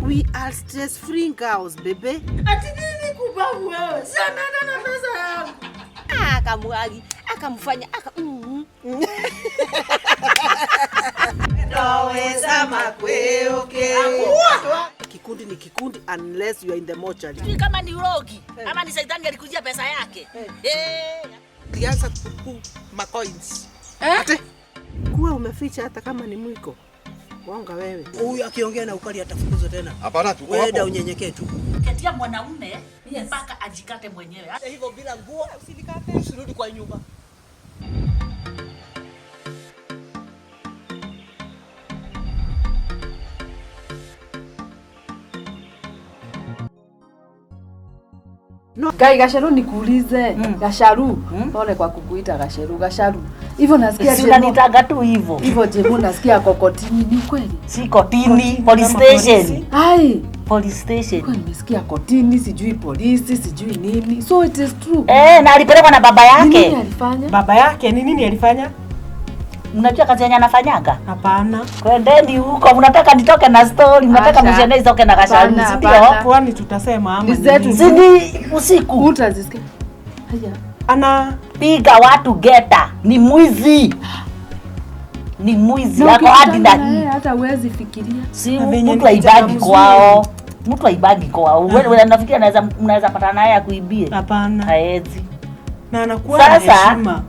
We are stress-free girls, baby. Atini kubabu wewe. Sana na pesa yangu. Akamwagi, akamfanya, Naweza makwe okay. Kikundi ni kikundi unless you are in the mortuary. Kama ni urogi, ama ni Saitani alikujia pesa yake. Kianza kuku macoins. Ate kuwa umeficha hata kama ni mwiko. Wanga wewe. Huyu akiongea na ukali atafukuzwa tena. Hapana tu. Wewe da unyenyekee tu. Katia mwanaume mpaka ajikate mwenyewe. Hata hivyo bila nguo usilikate, usirudi kwa nyumba. No. Gai Gasharu nikuulize. Gasharu. Pole kwa kukuita Gasharu. Gasharu. Hivyo nasikia Jemo. Unanitaga tu hivyo. Hivyo Jemo nasikia kokotini ni kweli? Si kotini, police station. Hai, police station. Kwa nimesikia kotini, sijui polisi, sijui nini. So it is true. Na alipelekwa na baba yake. Nini alifanya? Baba yake ni nini alifanya? Unajua kazi yenye anafanyaga? Hapana. Kwendeni huko, unataka nitoke na story, unataka mjane itoke na Gasharu, si ndio? Kwani tutasema ama nini? Sidi usiku. Utazisikia. Haya. Ana piga watu geta, ni mwizi. Ni mwizi yako hadi ndani. Hata huwezi fikiria. Si mtu aibagi kwao. Mtu aibagi kwao. Wewe unafikiria unaweza pata naye kuibie? Hapana. Haezi. Na anakuwa na heshima.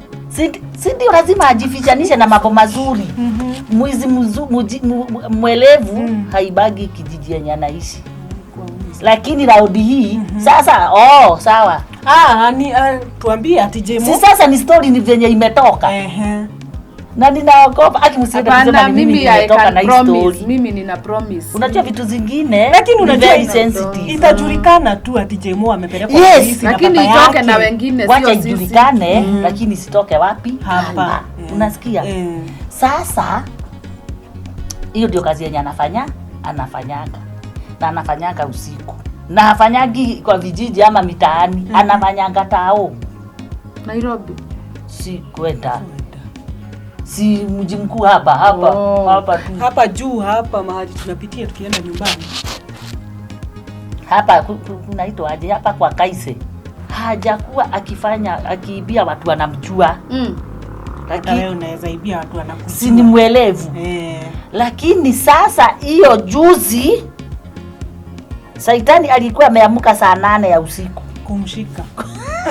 Si ndio lazima ajifichanishe na mambo mazuri. Mwizi mwelevu haibagi kijiji yenye anaishi. Lakini raudi hii sasa sawa. Ni tuambie ati Jemo. Si sasa ni story ni venye imetoka. Na ninaogopa akimsikia kusema ni mimi nimetoka na story. Mimi nina promise. Unajua vitu zingine lakini unajua sensitive. Itajulikana tu ati Jemo amepelekwa polisi na lakini itoke na wengine sio sisi. Wacha ijulikane lakini sitoke wapi? Hapa. Unasikia? Sasa hiyo ndio kazi yenye anafanyaga. Na anafanyaga usiku. Na hafanyagi kwa vijiji ama mitaani, anafanyaga tao. Nairobi. Si kwenda. Si mji mkuu hapa tu. Hapa juu hapa mahali tunapitia tukienda nyumbani. Hapa kunaitwa aje hapa kwa Kaise. Hajakuwa akiibia watu wanamjua. Lakini wewe unaweza ibia watu wanakujua. Si ni mwelevu. Lakini sasa hiyo juzi Saitani alikuwa ameamka saa 8 ya usiku kumshika.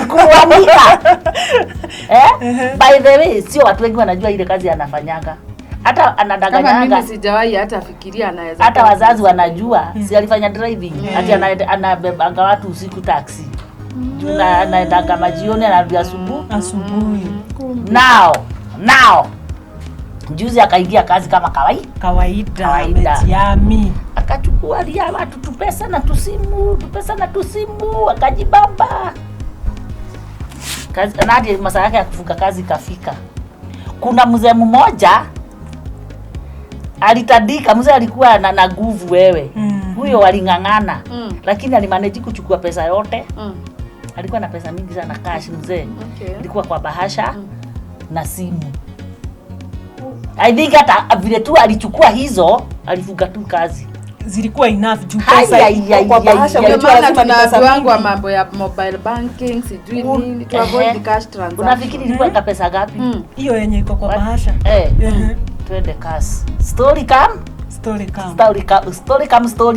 Kuanika. By the way, sio watu wengi wanajua ile kazi anafanyaga. Hata anadanganyanga. Kama mimi sijawahi hata fikiria anaweza. Hata wazazi wanajua. Si alifanya driving. Ati anabebanga watu usiku taxi. Anaenda majioni anarudi asubuhi. Now. Juzi akaingia kazi kama kawaida. Amejiami. Akachukua lia watu tupesa na tusimu, akajibamba. Kazi nadi masaa yake ya kufunga kazi kafika. Kuna mzee mmoja alitadika, mzee alikuwa na nguvu wewe. Huyo walingangana. Lakini alimanage kuchukua pesa yote. Alikuwa na pesa mingi sana cash mzee. Ilikuwa kwa bahasha na simu. I think hata vile tu alichukua hizo, alifunga tu kazi. Zilikuwa enough juu pesa kwa bahasha. Unajua tunaanza wa mambo ya mobile banking, sijui nini, to avoid cash transaction. Unafikiri ilikuwa pesa ngapi? Hiyo yenye iko kwa bahasha. Twende kasi. Story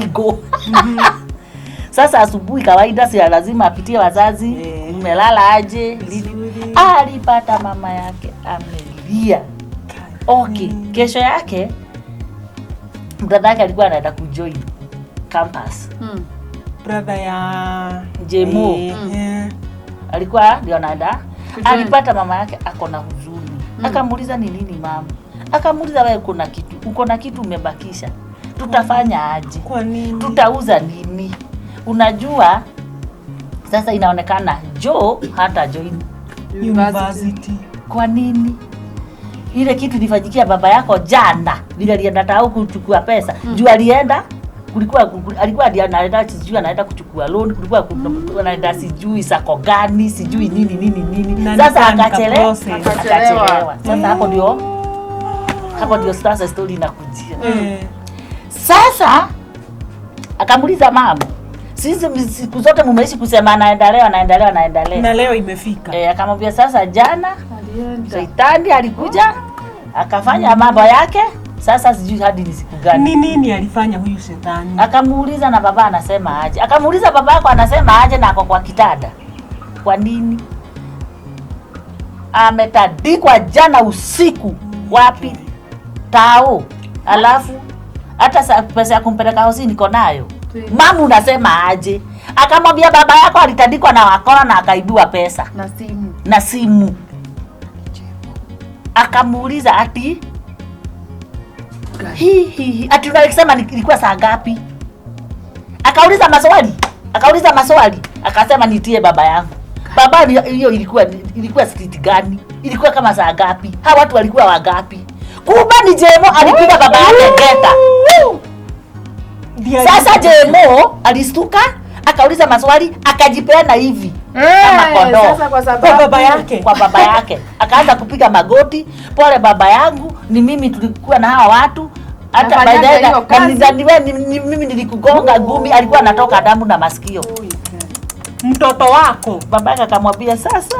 go. Sasa asubuhi kawaida si lazima apitie wazazi, umelala aje? Alipata mama yake amelia. Kesho yake brother yake alikuwa anaenda kujoin campus. Brother ya Jemo. Alikuwa ndio anaenda. Alipata mama yake ako na huzuni. Akamuuliza ni nini mama? Akamuuliza wewe uko na kitu umebakisha. Tutafanya aje? Kwa nini? Tutauza nini? Unajua sasa inaonekana hata join university. Kwa nini? Ile kitu ilifanyikia baba yako jana, vile alienda tao kuchukua pesa. Juu alikuwa anaenda kuchukua loan, kulikuwa anaenda sijui sako gani, sijui nini. Sasa akachelewa. Sasa hapo ndio Hapo ndio sasa story inakujia. Sasa akamuuliza mama, sisi siku zote mumeishi kusema anaendelea. Na leo imefika. Akamwambia sasa jana Shetani alikuja akafanya mambo yake. Sasa sijui hadi ni siku gani. Ni nini alifanya huyu Shetani? Akamuuliza na baba anasema aje. Akamuuliza baba yako anasema aje na ako kwa kitanda. Kwa nini? Ametandikwa jana usiku. Wapi? Tao. Alafu hata pesa ya kumpeleka hosi niko nayo. Mama unasema aje? Akamwambia baba yako alitandikwa na wakora na akaibiwa pesa na simu. Akamuuliza ati ati unasema ilikuwa saa ngapi? Akauliza maswali. Akasema nitie baba yangu. Baba hiyo ilikuwa street gani? Ilikuwa kama saa ngapi? Hawa watu walikuwa wangapi? Kumbe ni Jemo alipiga baba yake ngeta. Sasa Jemo alistuka, akauliza maswali, akajipeana hivi kama kondoo. Sasa kwa baba yake akaanza kupiga magoti, pole baba yangu, ni mimi tulikuwa na hawa watu. Hata baadaye mimi nilikugonga ngumi, alikuwa anatoka damu na masikio. Mtoto wako. Babake akamwambia sasa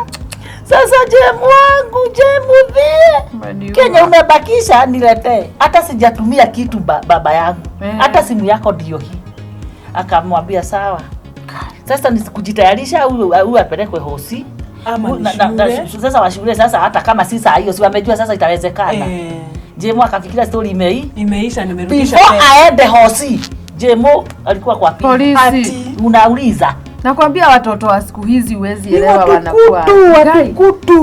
Jemu wangu, Jemu vie. Kenya umebakisha niletee. Hata sijatumia kitu baba yangu. Hata simu yako ndio hii. Akamwambia sawa. Sasa nisikujitayarisha au apelekwe hosi. Sasa washule sasa hata kama si saa hiyo si wamejua sasa itawezekana. Jemo akafikiria story imeisha nimerudisha pesa. Aende hosi. Jemo alikuwa kwa polisi. Unauliza. Nakwambia watoto wa siku hizi huwezi elewa wanakuwa.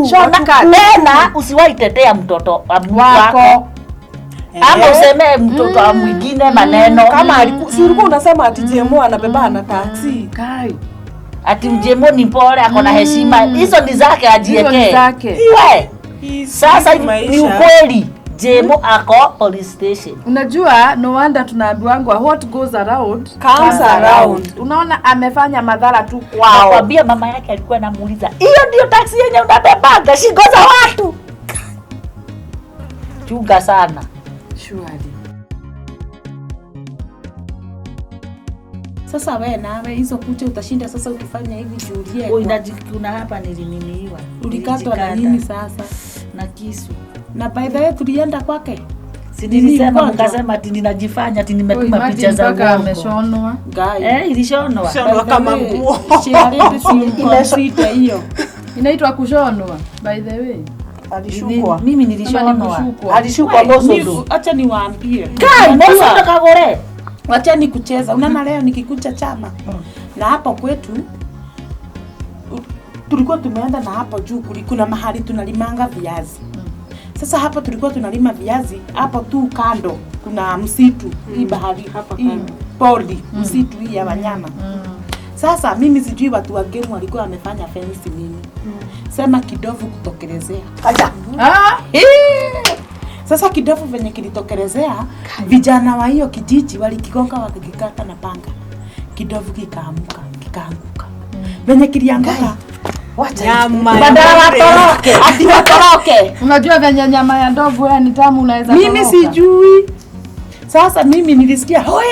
Shona tena usiwahi tetea mtoto wako. Ama useme mtoto wa mwingine maneno. Kama si ulikuwa unasema ati Jemo anabeba na taxi. Ati Jemo ni pole, ako na heshima. Hizo ni zake ajieke. Sasa ni ukweli. Jemo ako police station. Unajua no wonder tunaambiwa what goes around comes around. Unaona amefanya madhara tu kwao. Nakwambia mama yake alikuwa anamuuliza, "Hiyo ndio taxi yenye unabebanga shingo za watu?" Chunga sana. Surely. Sasa wewe nawe hizo kucha utashinda sasa ukifanya hivi Julie. Inajikuna hapa nilininiwa. Ulikatwa na nini sasa? Na kisu. Na by the way tulienda kwake. Si nilisema mkasema ati ninajifanya ati nimetuma picha za uongo. Ameshonwa. Ilishonwa. Shonwa kama nguo. Imesita hiyo. Inaitwa kushonwa by the way. Alishukwa. Mimi nilishonwa. Alishukwa boso. Acha niwaambie. Kai, boso KAGURE. Wacha nikucheza. Unaona leo nikikucha chama. Na hapo kwetu tulikuwa tumeenda na hapo juu kuna mahali tunalimanga viazi. Sasa hapa tulikuwa tunalima viazi, hapo tu kando kuna msitu, hii bahari hapa kando. Poli, msitu hii ya wanyama. Sasa mimi sijui watu wa game walikuwa wamefanya fence nini. Sema kidovu kutokelezea. Acha. Sasa kidovu venye kilitokelezea, vijana wa hiyo kijiji walikigonga wakikata na panga. Kidovu kikaanguka. Venye kilianguka badala watoroke. Ati watoroke. Unajua venye nyama ya ndovu ni tamu unaweza toroka. Mimi sijui. Sasa mimi nilisikia hoe.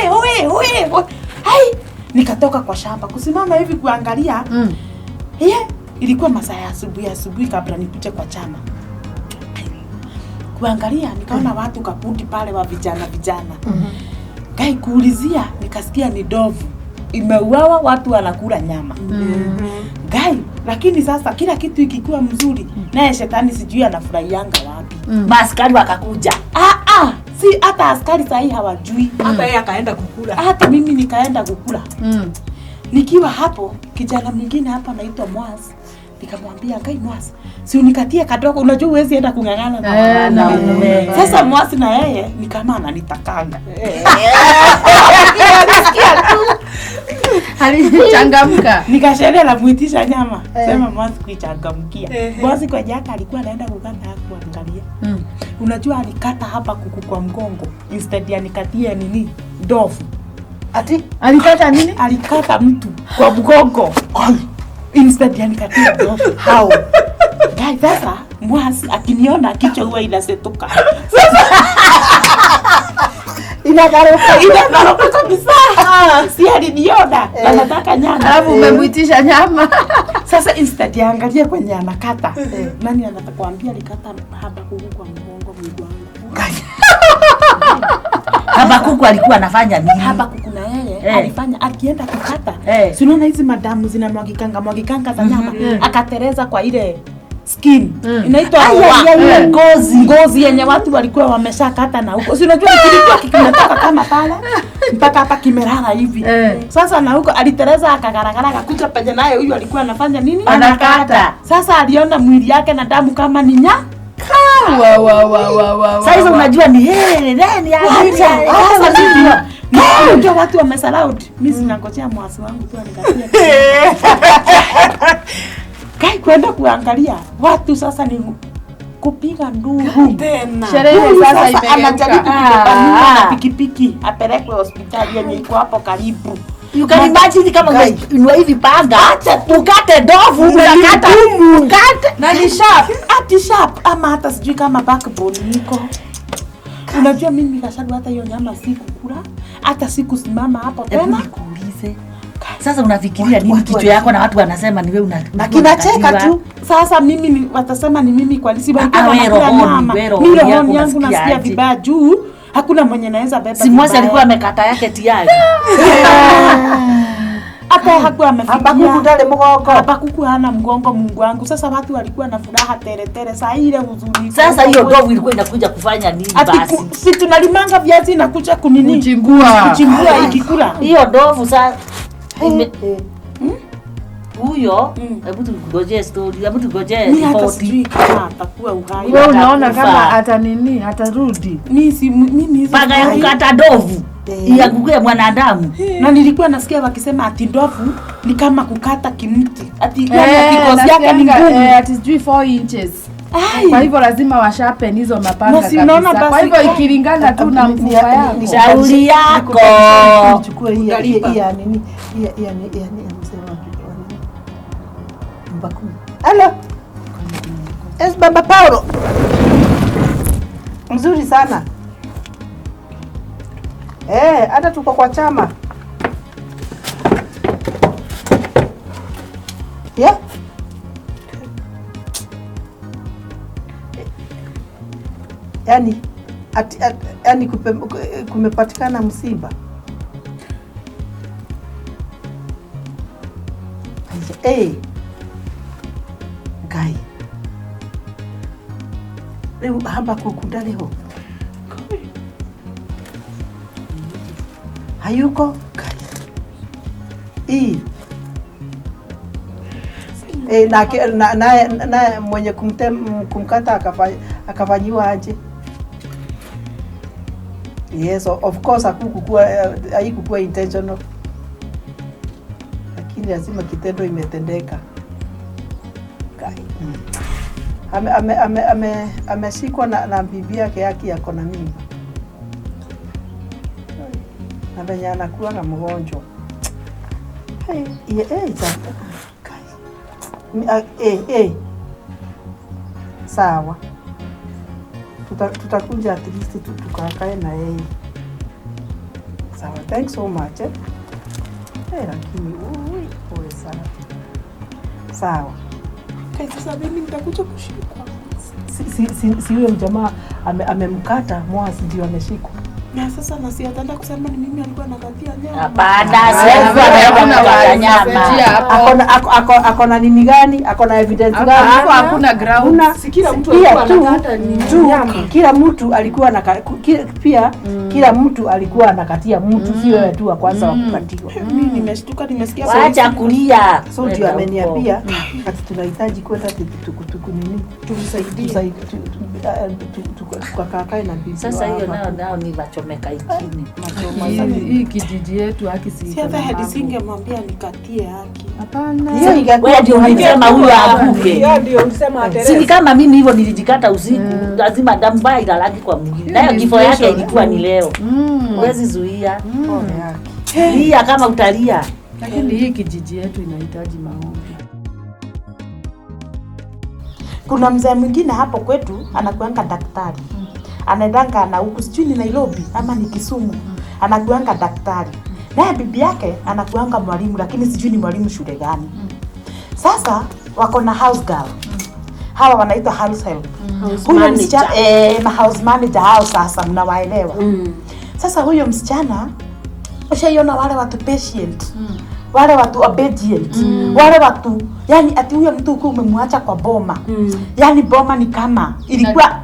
Hai, nikatoka kwa shamba kusimama hivi kuangalia. Ilikuwa masaa ya asubuhi kabla nikuje kwa chama. Kuangalia nikaona watu kapundi pale wa vijana. Kai kuulizia nikasikia ni ndovu imeuawa, watu wanakula nyama. Gai, lakini sasa kila kitu ikikuwa mzuri, naye shetani sijui anafurahianga wapi. Maaskari wakakuja. Si hata askari sahi hawajui. Hata yeye akaenda kukula. Hata mimi nikaenda kukula. Nikiwa hapo, kijana mwingine hapa anaitwa Mwasi. Nikamwambia, "Gai Mwasi, si unikatie kadogo, unajua huwezi enda kungangana na mume." Sasa Mwasi na yeye ni kama ananitakanga. Alichangamka. Nikasheria la muitisha nyama. Sema Mwasi kuichangamkia. Mwasi kwa jaka alikuwa anaenda kukata kuangalia. Unajua alikata hapa kuku kwa mgongo instead ya nikatia nini? Ndovu. Ati alikata nini? Alikata mtu kwa mgongo. Instead ya nikatia ndovu. How? Guys, sasa mwasi akiniona kichwa huwa inasetuka. Inagaruka kabisa. Si aliniona anataka nyama. Alafu umemuitisha nyama. Sasa instead ya angalia kwenye anakata. Nani anatakwambia alikata haba kuku kwa mgongo wangu. Haba kuku alikuwa anafanya nini? Haba kuku na yeye alifanya akienda kukata. Si unaona hizi madamu zinamwagikanga za nyama. Akatereza kwa ile skin. Inaitwa ngozi yenye watu walikuwa wameshakata na huko. Si unajua kilikuwa kinatoka kama pale mpaka hapa kimerara hivi. Sasa na huko alitereza akagaragara akakuja penye naye huyu alikuwa anafanya nini? Anakata. Sasa aliona mwili yake na damu kama ni nya. Sasa unajua ni nani acha. Ndio watu wamesalaud. Mimi sinangojea mwasi wangu tu anikatia. Kai kwenda kuangalia watu sasa ni kupiga nduru tena. Sherehe sasa imegeuka. Anajaribu kubeba pikipiki apelekwe hospitali yenye iko hapo karibu. You can imagine kama unwa hivi panga. Acha ukate ndovu unakata. Ukate na ni sharp. Ati sharp ama hata sijui kama backbone niko. Unajua mimi Gashadu hata hiyo nyama sikukula. Hata sikusimama hapo tena. Nikuulize. Sasa unafikiria nini kichwa yako na watu wanasema ni wewe na kinacheka tu. Sasa mimi watasema ni mimi kwa lisi bali kama roho yangu nasikia vibaya juu hakuna mwenye naweza beba. Si mwasi alikuwa amekata yake tayari. Hata hakuwa amefikia. Hapa kuku dale mgongo. Hapa kuku hana mgongo Mungu wangu. Sasa watu walikuwa na furaha tele saa ile huzuni. Sasa hiyo ndovu ilikuwa inakuja kufanya nini basi? Si tunalimanga viazi inakuja kunini? Kuchimbua ikikula. Hiyo ndovu sasa huyo hebu tungojee story, hebu tungojee ripoti kama atakuwa uhai. Wewe unaona kama atarudi? Mimi panga ya kukata ndovu ya kukuya mwanadamu. Na nilikuwa nasikia wakisema ati ndovu ni kama kukata kimti. Ati kikozi yake ni ngumu. Ati 4 inches. Kwa hivyo lazima washapen hizo mapanga kabisa. Kwa hivyo ikilingana tu na mfupa yako. Shauri yako. Nichukue hii ya nini? Ya msema Mbaku. Hello. Es Baba Paulo. Mzuri sana. Hata tuko kwa chama. Yeah? Yani kumepatikana msiba. Gai. Leo hamba kukunda leo. Hayuko? Gai. Na mwenye kumkata akafanyiwa aje? Yes, of course haikuwa intentional. Lakini lazima kitendo imetendeka. Ameshikwa na bibi yake yako na mimba. Na venye anakuwa na mgonjwa. Sawa. Tutakuja at least tukakae na yeye. Sawa, thanks so much. Lakini pole sana. Sawa. Sasa mimi nitakuja kushikwa. Si huyo mjamaa amemkata mwasi ndio ameshikwa. Na sasa nasi ataenda kusema ni mimi alikuwa anakatia nyama. Hapana, sasa nyama. Akona nini gani? Akona evidence gani? Hapo hakuna ground. Kila mtu alikuwa anakata nyama. Kila mtu alikuwa pia kila mtu alikuwa anakatia mtu, si wewe tu wa kwanza wa kukatiwa. Mimi nimeshtuka nimesikia acha kulia. So ndio ameniambia ati tunahitaji kwenda nini? Tumsaidie. Tukakae na bibi. Sasa hiyo nao ni wachomeka ikini. Hii kijiji yetu haki si. Si hata hadi singemwambia nikatie haki. Hapana. Wewe ndio ulisema huyo abuke. Hiyo ndio ulisema atereze. Si kama mimi hivyo nilijikata usiku, lazima damu mbaya ilalaki kwa mwili. Nayo kifo yake ilikuwa ni leo. Huwezi zuia. Lia kama utalia. Lakini hii kijiji yetu inahitaji maombi. Kuna mzee mwingine hapo kwetu anakuanga daktari. Anaendanga na huku sijui ni Nairobi ama ni Kisumu. Anakuanga daktari. Naye bibi yake anakuanga mwalimu, lakini sijui ni mwalimu shule gani. Sasa wako na house girl. Hawa wanaitwa house help. Huyo msichana na house manager hao sasa mnawaelewa. Sasa huyo msichana ushaiona wale watu patient. Wale watu obedient. Wale watu yani ati huyo mtu uko umemwacha kwa boma. Yani boma ni kama ilikuwa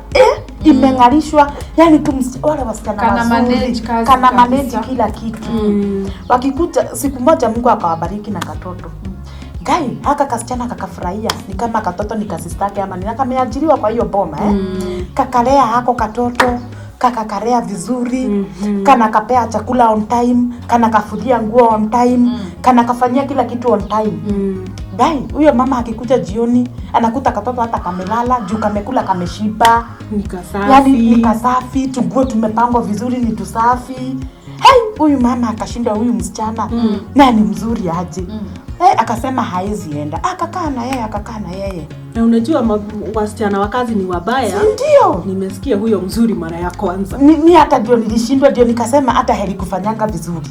imengalishwa, yani tu wale wasichana kana manage kila kitu. Wakikuja siku moja Mungu akawabariki na katoto. Gai, haka kasichana kakafurahia, ni kama katoto ni kasistake ama ni kameajiriwa kwa hiyo boma Kakalea hako katoto, kakakarea vizuri, kana kapea chakula on time, kana kafulia nguo on time, kana kafanyia kila kitu on time. Gai, huyo mama akikuja jioni, anakuta katoto hata kamelala, juu kamekula kameshiba, ni kasafi, tunguo tumepangwa vizuri ni tusafi. Huyu mama akashinda huyu msichana, na ni mzuri aje. Akasema haezi enda. Akakaa na yeye. Na unajua wasichana wa kazi ni wabaya. Ndio. Nimesikia huyo mzuri mara ya kwanza. Ni hata ndio nilishindwa, ndio nikasema hata heri kufanyanga vizuri.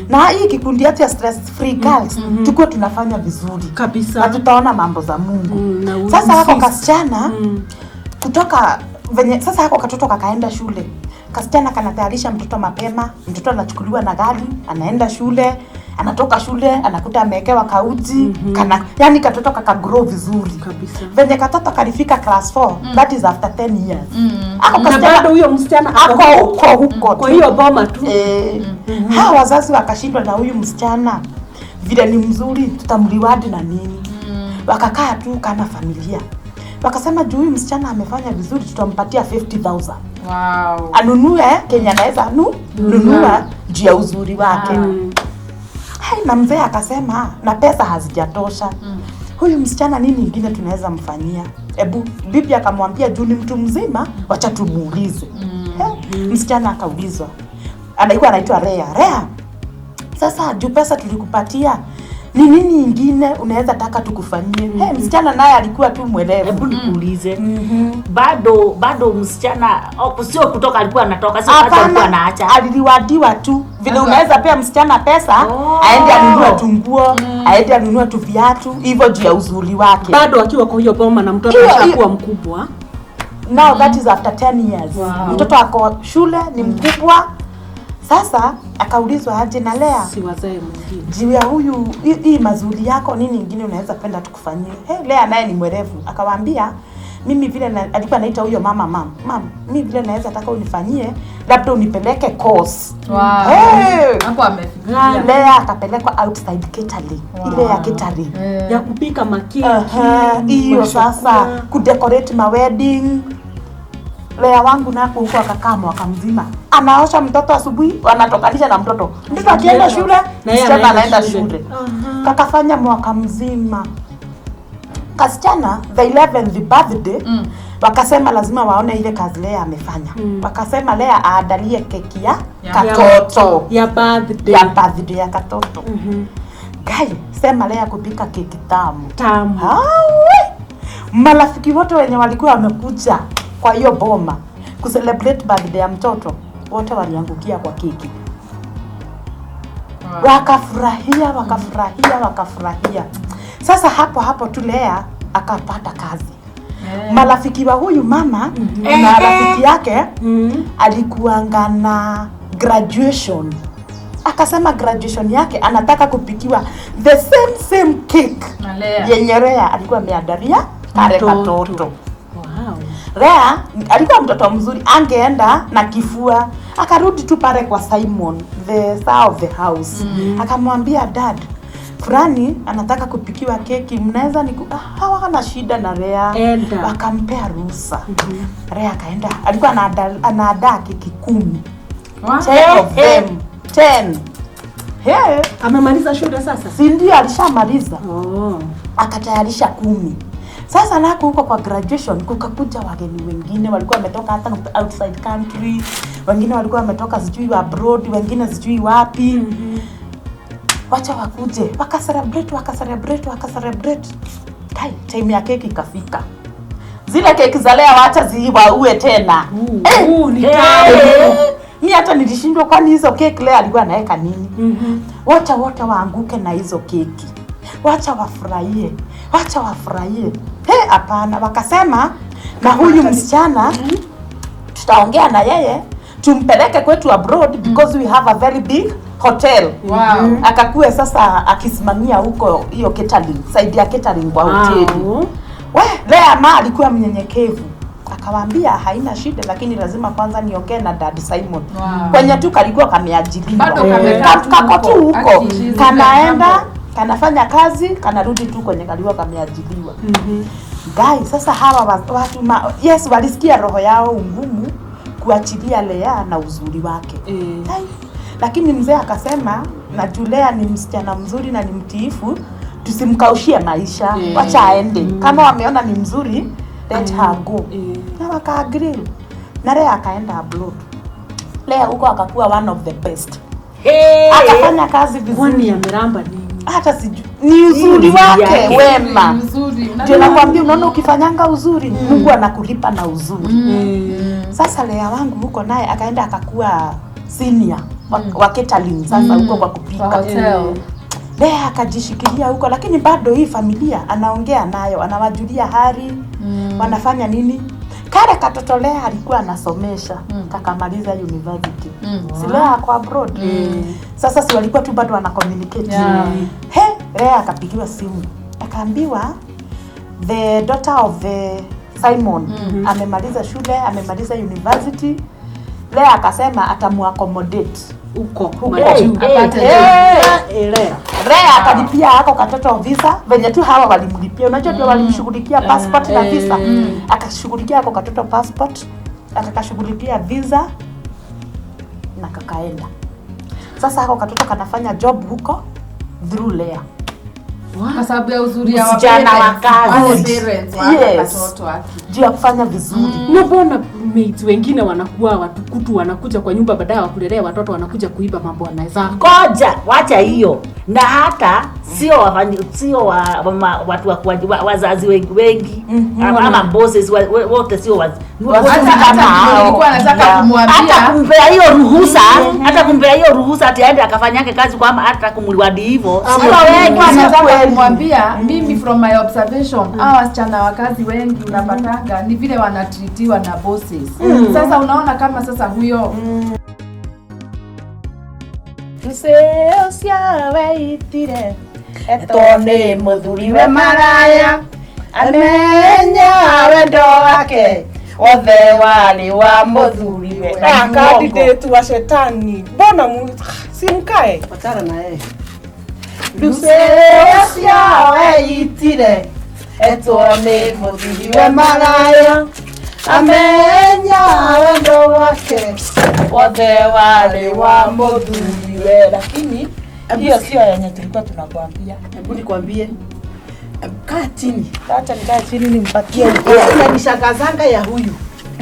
Na hii kikundi yetu ya stress free girls tukue tunafanya vizuri. Kabisa. Na tutaona mambo za Mungu. Sasa hako kasichana kutoka venye sasa hako katoto kakaenda shule. Kasichana kanatayarisha mtoto mapema, mtoto anachukuliwa na gari, anaenda shule, anatoka shule, anakuta amewekewa kauti, yani katoto kakagrow vizuri. Kabisa. Venye katoto kalifika class 4, that is after 10 years. Ako kasichana bado huyo msichana ako huko. Kwa hiyo boma tu. Hawa wazazi wakashindwa na huyu msichana. Vile ni mzuri, tutamliwadi na nini? Wakakaa tu kama familia. Wakasema juu huyu msichana amefanya vizuri, tutampatia 50,000. Wow. Anunue Kenya anaweza nunua juu ya uzuri wake. Na mzee akasema na pesa hazijatosha. Huyu msichana nini ingine tunaweza mfanyia? Bibi akamwambia juu ni mtu mzima, wacha tumuulize. Msichana akaulizwa. Anaitwa Rea. Sasa juu pesa tulikupatia, ni nini ingine unaweza taka tukufanyie? Msichana naye alikuwa tu mwelevu. Hebu nikuulize. Bado msichana sio kutoka alikuwa anatoka, sio kazi alikuwa anaacha. Aliliwadiwa tu. Vile unaweza pea msichana pesa, aende anunue tunguo, aende anunue tu viatu, hivyo juu ya uzuri wake. Bado akiwa kwa hiyo boma na mtoto ashakuwa mkubwa. Now that is after 10 years. Mtoto ako shule ni mkubwa. Sasa akaulizwa aje na Lea. Si wazae mwingine. Juu ya huyu hii mazuri yako nini ingine unaweza penda tukufanyie? Lea naye ni mwerevu. Akawaambia mimi vile alikuwa anaita huyo mama, mimi vile naweza taka unifanyie, labda unipeleke course. Hapo amefikiria. Lea akapelekwa outside catering. Ile ya catering. Ya kupika makeki. Hiyo sasa kudecorate ma wedding. Lea wangu nako huko akakaa mwaka mzima. Anaosha mtoto asubuhi, anatokanisha na mtoto. Mtoto akienda shule, msichana anaenda shule. Kakafanya mwaka mzima. Kasichana the 11th birthday, wakasema lazima waone ile kazi Lea amefanya. Wakasema Lea aadalie keki ya katoto. Ya birthday. Ya birthday ya katoto. Gai, sema Lea kupika keki tamu. Marafiki wote wenye walikuwa wamekuja kwa hiyo boma kucelebrate birthday ya mtoto, wote waliangukia kwa keki. Wakafurahia. Sasa hapo tu Lea akapata kazi. Marafiki wa huyu mama na rafiki yake alikuanga na graduation. Akasema graduation yake anataka kupikiwa the same cake yenye Lea alikuwa ameandalia kare katoto. Rea alikuwa mtoto mzuri, angeenda na kifua, akarudi tu pale kwa Simon, the star of the house. Akamwambia dad, fulani anataka kupikiwa keki, mnaweza hawana shida na Rea. Wakampea ruhusa. Rea kaenda, alikuwa anaandaa keki 10. 10 of them. 10. Amemaliza shule sasa? Si ndio alishamaliza. Akatayarisha 10. Sasa nako huko kwa graduation kukakuja wageni wengine walikuwa wametoka hata outside country, wengine walikuwa wametoka sijui abroad, wengine sijui wapi. Wacha wakuje, wakacelebrate. Time ya keki ikafika. Zile keki za leo acha ziwaue tena. Ni mimi hata nilishindwa kwani hizo keki leo alikuwa anaweka nini? Wacha wote waanguke na hizo keki. Wacha wafurahie. Wacha wafurahie. Hapana, wakasema na huyu msichana tutaongea na yeye tumpeleke kwetu abroad because we have a very big hotel. Akakue sasa akisimamia huko hiyo catering, side ya catering kwa hoteli. Lea ma alikuwa mnyenyekevu. Akawaambia haina shida lakini lazima kwanza niongee na Dad Simon. Kwenye tu kalikuwa kameajiriwa. Kako tu huko. Kanaenda, kanafanya kazi, kanarudi tu kwenye kalikuwa kameajiriwa. Guys, sasa hawa watu yes walisikia roho yao ngumu kuachilia Lea na uzuri wake. Lakini mzee akasema na Julea ni msichana mzuri na ni mtiifu, tusimkaushie maisha. Wacha aende. Kama wameona ni mzuri, let her go. Na waka-agree. Na Lea akaenda abroad. Lea huko akakuwa one of the best. Akafanya kazi vizuri. Kwani ameramba nini? Hata sijui. Ni uzuri wake wema. Ndio nakwambia unaona ukifanyanga uzuri, Mungu anakulipa na uzuri. Sasa Lea wangu huko naye akaenda akakuwa senior wa catering sasa huko kwa kupika. Lea akajishikilia huko lakini bado hii familia anaongea nayo, anawajulia hali, wanafanya nini? Kale katoto Lea alikuwa anasomesha, kakamaliza university. Si Lea kwa abroad. Sasa si walikuwa tu bado wana communicate. Lea akapigiwa simu. Akaambiwa the daughter of the Simon amemaliza shule, amemaliza university. Lea akasema atamuaccommodate Uko Lea akalipia hako katoto visa venye tu hawa walimlipia. Unajua ndio walimshughulikia passport na visa. Akashughulikia hako katoto passport, akakashughulikia visa na kakaenda. Sasa hako katoto kanafanya job huko through Lea. Kwa sababu ya uzuri ya msichana wa kazi. Yes. Watoto wake. Juu ya kufanya vizuri. Mbona mates wengine wanakuwa watukutu wanakuja kwa nyumba baadaye wakulelea watoto wanakuja kuiba mambo wanaweza. Ngoja, wacha hiyo. Na hata sio watu wa wazazi wengi ama bosses wote sio wazazi. Nilikuwa nataka kumwambia hata kumpea hiyo ruhusa, ati aende akafanyake kazi kwamba hata kumliwadi hivyo. Sio wengi nataka kumwambia mimi from my observation hawa wasichana wa kazi wengi unapatanga ni vile wanatritiwa na bosses. Sasa unaona kama sasa huyo Tuseo siawe itire etone muthuriwe maraya amenya wendo wake othe wali wa muthuriwe na candidate wa shetani. Mbona simkae patana na yeye. Tuseo siawe itire etone muthuriwe maraya amenya wendo wake othe wali wa muthuriwe. Lakini hiyo sio yenye tulikuwa tunakwambia. Hebu nikwambie. Kaa chini. Acha nikae chini nimpatie. Inanishangazanga ya huyu.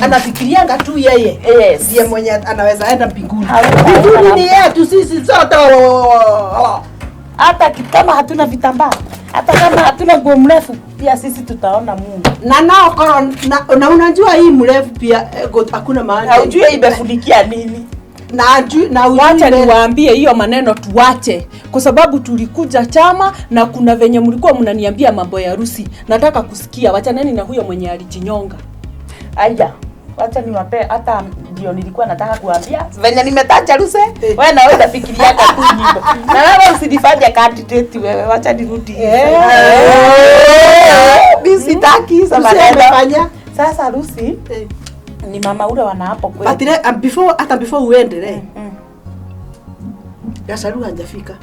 Anafikirianga tu yeye. Ndiye mwenye anaweza enda mbinguni. Mbinguni ni yetu sisi sote. Hata kama hatuna vitambaa, hata kama hatuna nguo mrefu, pia sisi tutaona Mungu. Na nao na unajua hii mrefu pia hakuna maana. Haujui imefulikia nini. Na wacha niwaambie hiyo maneno tuwache, kwa sababu tulikuja chama na kuna venye mlikuwa mnaniambia mambo ya harusi. Nataka kusikia, wacha nani na huyo mwenye alijinyonga. Aya, wacha niwape hata ndio nilikuwa nataka kuambia. Venye nimetaja ruse, wewe na wewe unafikiria tu nyimbo. Na wewe usinifanye candidate wewe, wacha nirudi. Mimi sitaki fanya. Sasa harusi ni mama ule wana hapo kweli. But before uende Gasaru hajafika.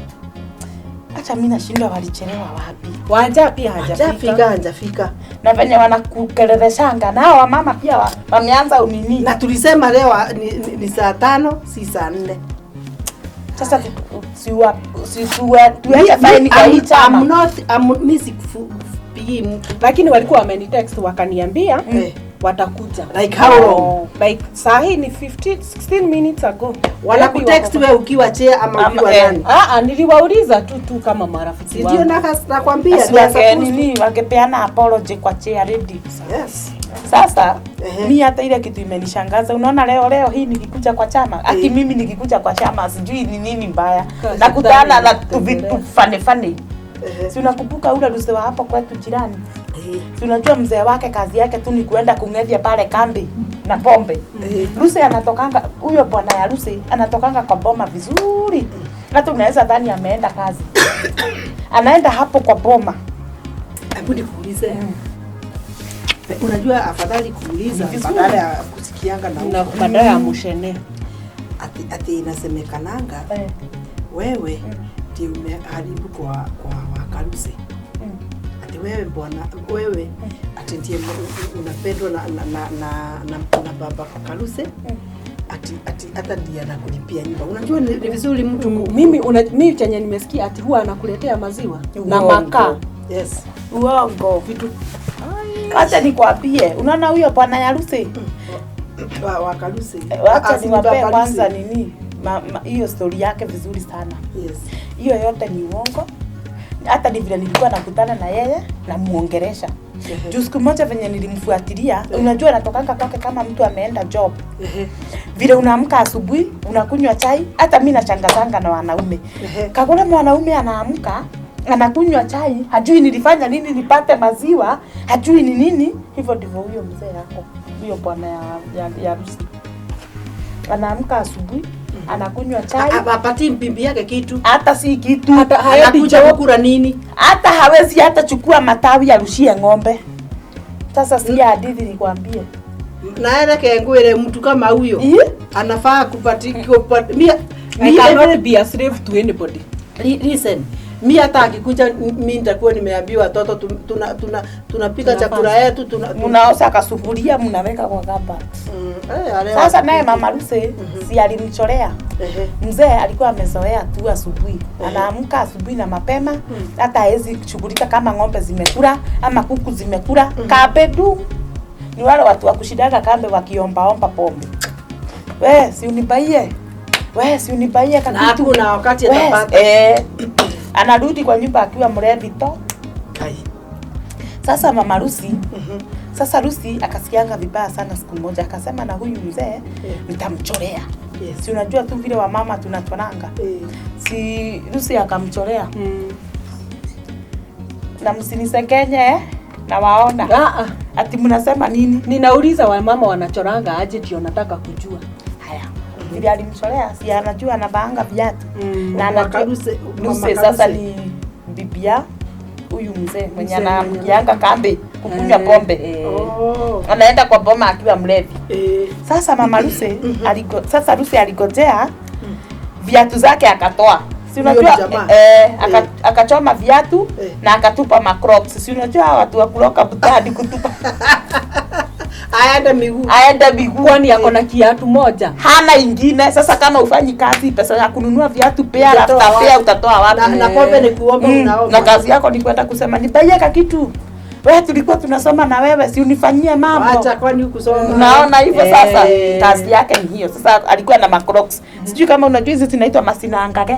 Acha mimi nashindwa walichelewa wapi. Wanja pia hajafika. Na venye wanakukeleleshanga nao wamama pia wameanza unini. Na tulisema leo ni saa 5 si saa 4. Sasa tuacha faini kwa hii chama. I'm missing mtu. Lakini walikuwa wamenitext wakaniambia watakuja. Like how long? Like saa hii ni 16 minutes ago. Wanakutext wewe ukiwa chair ama ukiwa nani? Niliwauliza tu kama marafiki wangu. Ndio nakwambia nini wangepeana apology kwa chair ready. Yes. Sasa mimi hata ile kitu imenishangaza. Unaona leo hii nikikuja kwa chama, ati mimi nikikuja kwa chama sijui ni nini mbaya. Nakutana na vitu fane. Si unakumbuka ule Luse wa hapo kwetu jirani? Si unajua mzee wake kazi yake tu ni kuenda kung'ethia pale kambi na pombe. Luse anatokanga, huyo bwana ya Luse anatokanga kwa boma vizuri. Hata unaweza dhani ameenda kazi. Anaenda hapo kwa boma. Hebu nikuulize. Unajua afadhali kuuliza badala ya kusikianga na badala ya mushene. Ati inasemekananga wewe ndio umeharibu kwa Kaluse. Ati wewe bwana, wewe ati ndiye unapendwa na baba Kaluse. Ati hata ndiye anakulipia nyumba. Unajua ni vizuri mtu mimi chenye nimesikia ati huwa anakuletea maziwa na makaa. Yes. Uongo vitu. Acha nikwambie, unaona huyo bwana ya Luse wa Kaluse. Acha niwape kwanza nini? Hiyo story yake vizuri sana. Yes. Hiyo yote ni uongo. Hata ni vile nilikuwa nakutana na yeye na muongeresha. Juu siku moja venye nilimfuatilia, unajua natokanga kwake kama mtu ameenda job. Vile unaamka asubuhi, unakunywa chai, hata mimi nachangazanga na wanaume. Kagure mwanaume anaamka, anakunywa chai, hajui nilifanya nini nipate maziwa, hajui ni nini. Hivyo ndivyo huyo mzee yako, huyo bwana ya Rusi. Anaamka asubuhi, anakunywa chai, apati mpimbi yake kitu, hata si kitu, hata anakuja kukula nini, hata hawezi hata chukua matawi ya rushie ng'ombe. Sasa si hadithi nikwambie. Na yeye kengwele mtu kama huyo anafaa kupatikwa. I cannot be a slave to anybody. Listen, mimi hata akikuja mimi nitakuwa nimeambiwa watoto tunapika chakula yetu, mnaosha kasufuria mnaweka kwa gamba. Sasa naye mama Luse si alimchorea. Mzee alikuwa amezoea tu asubuhi. Anaamka asubuhi na mapema, hata hawezi kushughulika kama ng'ombe zimekula ama kuku zimekula. Kabedu ni wale watu wa kushidaga kambe wakiomba pombe. We si unibaie. We si unibaie kitu. Na hakuna wakati atapata. Anarudi kwa nyumba akiwa mrevi to. Sasa mama Lucy, sasa Lucy akasikianga vibaya sana siku moja, akasema na huyu mzee nitamchorea. Si unajua tu vile wa mama tunatwananga. Si Lucy akamchorea. Na msinisekenye na waona. Ati mnasema nini? Ninauliza wa mama wanachoranga aje ndio nataka kujua. Haya. Vile alimchorea, si anajua anavaanga viatu. Na anajua Lucy sasa ni bibia huyu mzee mwenye anamkianga kambe kukunywa pombe. Anaenda kwa boma akiwa mlevi. Sasa mama Lucy Lucy aligojea viatu zake akatoa. Si unajua akachoma viatu na akatupa macrocs. Si unajua watu wa kuloka butadi kutupa. Aenda miguu kwani yako na kiatu moja. Hana ingine. Sasa kama ufanyi kazi pesa ya kununua viatu pea after utatoa wapi? Na pombe ni kuomba unaomba. Na kazi yako ni kwenda kusema nipeleka kitu. Wewe tulikuwa tunasoma na wewe si unifanyie mambo. Acha kwani hukusoma. Unaona hivyo sasa kazi yake ni hiyo. Sasa alikuwa na macrocs. Sijui kama unajua hizi zinaitwa masinangage.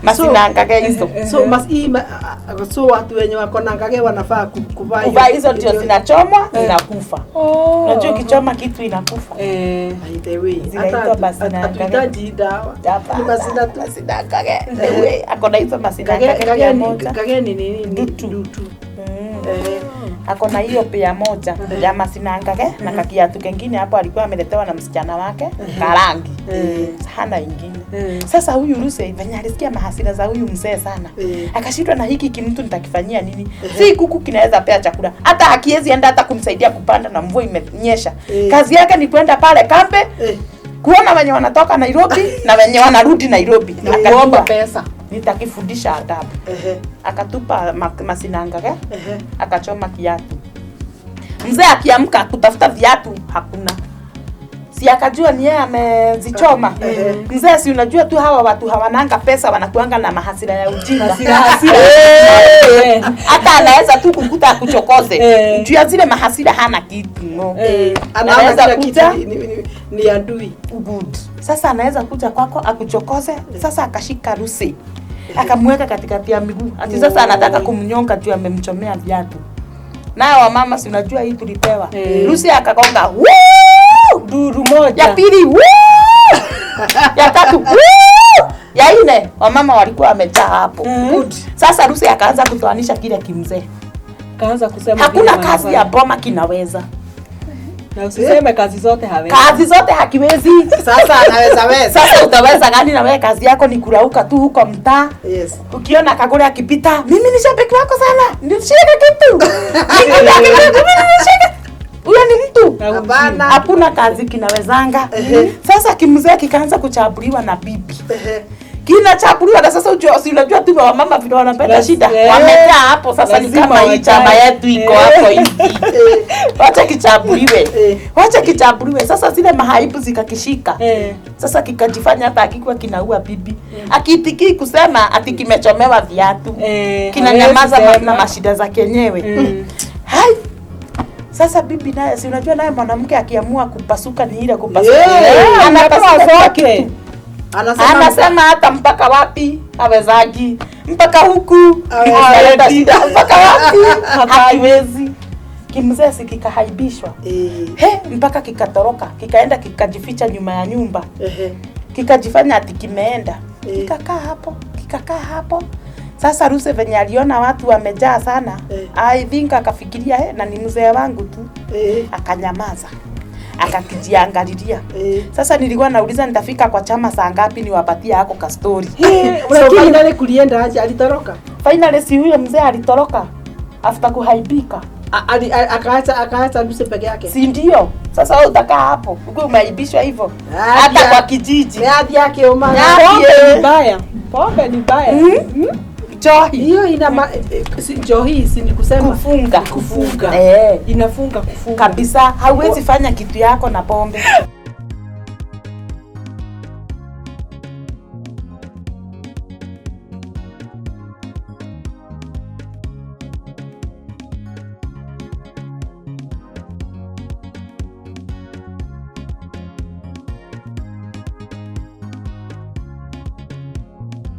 Masinangage hizo. So watu wenye wako na ngage wanafaa kuvaa hizo ndio zinachomwa zinakufa. Unajua kichoma kitu inakufa. By the way, hata hatuhitaji dawa. Ni masinangage. Wewe akona hizo masinangage moja. Ngage ni nini? Dutu. Akona hiyo pia moja ya masinangage na kakiatu kengine hapo alikuwa ameletewa na msichana wake karangi. Hana ingine. Sasa huyu Lucy venye alisikia mahasira za huyu mzee sana. Akashindwa na hiki kimtu nitakifanyia nini? Si kuku kinaweza pea chakula. Hata hakiwezi enda hata kumsaidia kupanda na mvua imenyesha. Kazi yake ni kwenda pale kambe. Kuona wenye wanatoka Nairobi na wenye wanarudi Nairobi. Akaomba pesa. Nitakifundisha adabu. Akatupa masinangage. Akachoma kiatu. Mzee akiamka kutafuta viatu hakuna. Si akajua ni yeye amezichoma. Mzee si unajua tu hawa watu hawananga pesa wanakuanga na mahasira ya ujinga. Hata anaweza tu kukuta akuchokoze. Juu ya zile mahasira hana kitu. Anaweza kuja ni adui. Good. Sasa anaweza kuja kwako akuchokoze. Sasa akashika Lucy. akamweka katikati ya miguu. Ati sasa anataka kumnyonga juu amemchomea viatu. Naye wamama si unajua hii tulipewa. Rusi akagonga duru moja. Ya pili ya tatu ya nne wamama walikuwa wamejaa hapo. Sasa Rusi akaanza kutoanisha kile kimzee. Kaanza kusema hakuna kazi ya boma kinaweza. Na usiseme kazi zote hawezi. Kazi zote hakiwezi. Sasa anaweza. Sasa utaweza gani na wewe kazi yako ni kurauka tu huko mtaa? Yes. Ukiona Kagure akipita, mimi ni shabiki wako sana. Nishike kitu. Huyo ni mtu. Hapana. Hakuna kazi kinawezanga. Sasa kimzee kikaanza kuchabuliwa na bibi. Kinachabuliwa na sasa unajua tu mama vile wanapenda shida. Wamejaa hapo sasa ni kama hii chama yetu iko hapo hivi. Wacha kichabuliwe. Wacha kichabuliwe. Sasa zile mahaibu zikakishika. Sasa kikajifanya hata akikuwa kinaua bibi. Akiitiki kusema ati kimechomewa viatu. Kinanyamaza na mashida za kenyewe. Hai. Sasa bibi naye si unajua naye mwanamke akiamua kupasuka ni ile kupasuka. Anatoa zote. Anasema hata mpaka wapi hawezagi, mpaka huku mpaka wapi haiwezi. Kimzee sikikahaibishwa mpaka kikatoroka, kikaenda kikajificha nyuma ya nyumba, kikajifanya ati kimeenda, kikakaa hapo. Sasa Ruse venye aliona watu wamejaa sana, I think akafikiria na ni mzee wangu tu, akanyamaza. Akakijiangalilia. Sasa nilikuwa nauliza nitafika kwa chama saa ngapi niwapatie hako ka story. So finally kulienda aje, alitoroka? Finally si huyo mzee alitoroka after kuhaibika. Akaacha Ruse peke yake. Si ndio? Sasa wewe utakaa hapo. Uko umeaibishwa hivyo. Hata kwa kijiji. Hadi yake umana. Pombe ni mbaya. Pombe ni mbaya. Johi. Hiyo ina johi si ni kusema kufunga. Inafunga kufunga kabisa. Hauwezi fanya kitu yako na pombe.